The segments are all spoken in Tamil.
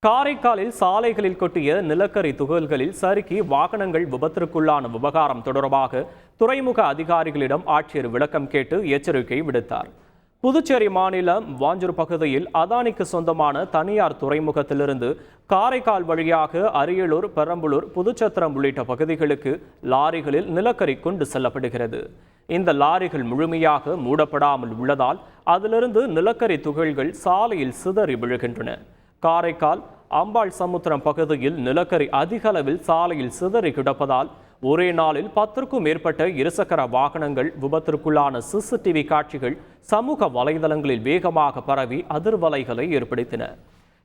காரைக்காலில் சாலைகளில் கொட்டிய நிலக்கரி துகள்களில் சறுக்கி வாகனங்கள் விபத்திற்குள்ளான விவகாரம் தொடர்பாக துறைமுக அதிகாரிகளிடம் ஆட்சியர் விளக்கம் கேட்டு எச்சரிக்கை விடுத்தார். புதுச்சேரி மாநிலம் வாஞ்சூர் பகுதியில் அதானிக்கு சொந்தமான தனியார் துறைமுகத்திலிருந்து காரைக்கால் வழியாக அரியலூர், பெரம்பலூர், புதுச்சத்திரம் உள்ளிட்ட பகுதிகளுக்கு லாரிகளில் நிலக்கரி கொண்டு செல்லப்படுகிறது. இந்த லாரிகள் முழுமையாக மூடப்படாமல் உள்ளதால் அதிலிருந்து நிலக்கரி துகள்கள் சாலையில் சிதறி விழுகின்றன. காரைக்கால் அம்பாள் சமுத்திரம் பகுதியில் நிலக்கரி அதிக அளவில் சாலையில் சிதறி கிடப்பதால் ஒரே நாளில் 10க்கும் மேற்பட்ட இருசக்கர வாகனங்கள் விபத்திற்குள்ளான சிசிடிவி காட்சிகள் சமூக வலைதளங்களில் வேகமாக பரவி அதிர்வலைகளை ஏற்படுத்தின.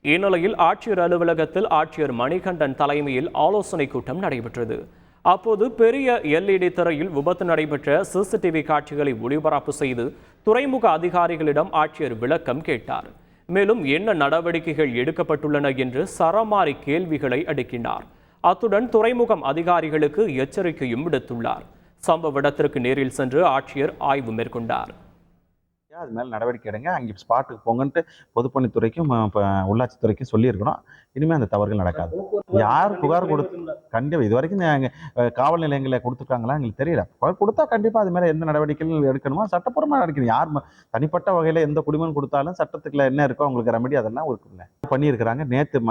இந்நிலையில் ஆட்சியர் அலுவலகத்தில் ஆட்சியர் மணிகண்டன் தலைமையில் ஆலோசனை கூட்டம் நடைபெற்றது. அப்போது பெரிய LED திரையில் விபத்து நடைபெற்ற சிசிடிவி காட்சிகளை ஒளிபரப்பு செய்து துறைமுக அதிகாரிகளிடம் ஆட்சியர் விளக்கம் கேட்டார். மேலும் என்ன நடவடிக்கைகள் எடுக்கப்பட்டுள்ளன என்று சரமாரி கேள்விகளை அடுக்கினார். அத்துடன் துறைமுகம் அதிகாரிகளுக்கு எச்சரிக்கையும் விடுத்துள்ளார். சம்பவ இடத்திற்கு நேரில் சென்று ஆட்சியர் ஆய்வு மேற்கொண்டார். அது மேலே நடவடிக்கை எடுங்க, அங்கே ஸ்பாட்டுக்கு போங்கன்ட்டு பொதுப்பணித்துறைக்கும் உள்ளாட்சித்துறைக்கும் சொல்லியிருக்கிறோம். இனிமேல் அந்த தவறுகள் நடக்காது. யார் புகார் கண்டிப்பாக இது வரைக்கும் காவல் நிலையங்களில் கொடுத்துருக்காங்களா எங்களுக்கு தெரியல. புகார் கொடுத்தா கண்டிப்பாக அது மேலே எந்த நடவடிக்கைகள் எடுக்கணுமோ சட்டப்பூர்வமாக நடக்கணும். யார் தனிப்பட்ட வகையில் எந்த குடிமகன் கொடுத்தாலும் சட்டத்துக்குள்ள என்ன இருக்கோ அவங்களுக்கு ரெமெடி அதெல்லாம் இருக்குல்ல பண்ணியிருக்கிறாங்க. நேற்று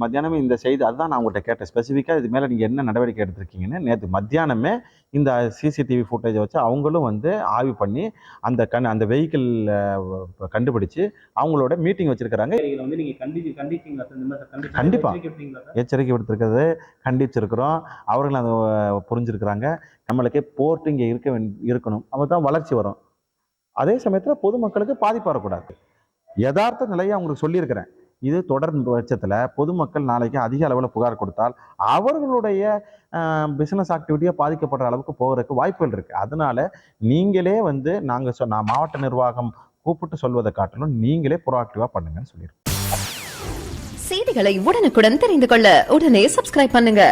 மத்தியானமே இந்த செய்தி அதுதான் நான் உங்கள்கிட்ட கேட்டேன் ஸ்பெசிஃபிக்காக இது மேலே நீங்கள் என்ன நடவடிக்கை எடுத்திருக்கீங்கன்னு. நேற்று மத்தியானமே இந்த சிசிடிவி ஃபுட்டேஜை வச்சு அவங்களும் ஆய்வு பண்ணி அந்த வெஹிக்கிள் கண்டுபிடிச்சு அவங்களோட மீட்டிங் வச்சிருக்கிறாங்க. கண்டிப்பா எச்சரிக்கை விடுத்திருக்கிறது கண்டிச்சிருக்கிறோம். அவர்கள் அதை புரிஞ்சிருக்கிறாங்க. நம்மளுக்கே போர்ட் இங்கே இருக்கணும், அப்பதான் வளர்ச்சி வரும். அதே சமயத்தில் பொதுமக்களுக்கு பாதிப்பு வரக்கூடாது. யதார்த்த நிலையை அவங்களுக்கு சொல்லியிருக்கிறேன். இது தொடர் பட்சத்தில் பொதுமக்கள் நாளைக்கு அதிக அளவில் புகார் கொடுத்தால் அவர்களுடைய பிஸ்னஸ் ஆக்டிவிட்டியாக பாதிக்கப்படுற அளவுக்கு போகிறதுக்கு வாய்ப்புகள் இருக்குது. அதனால நீங்களே நாங்கள் மாவட்ட நிர்வாகம் கூப்பிட்டு சொல்வதை காட்டிலும் நீங்களே ப்ரோஆக்டிவாக பண்ணுங்கன்னு சொல்லியிருக்கோம். செய்திகளை உடனுக்குடன் தெரிந்து கொள்ள உடனே சப்ஸ்கிரைப் பண்ணுங்க.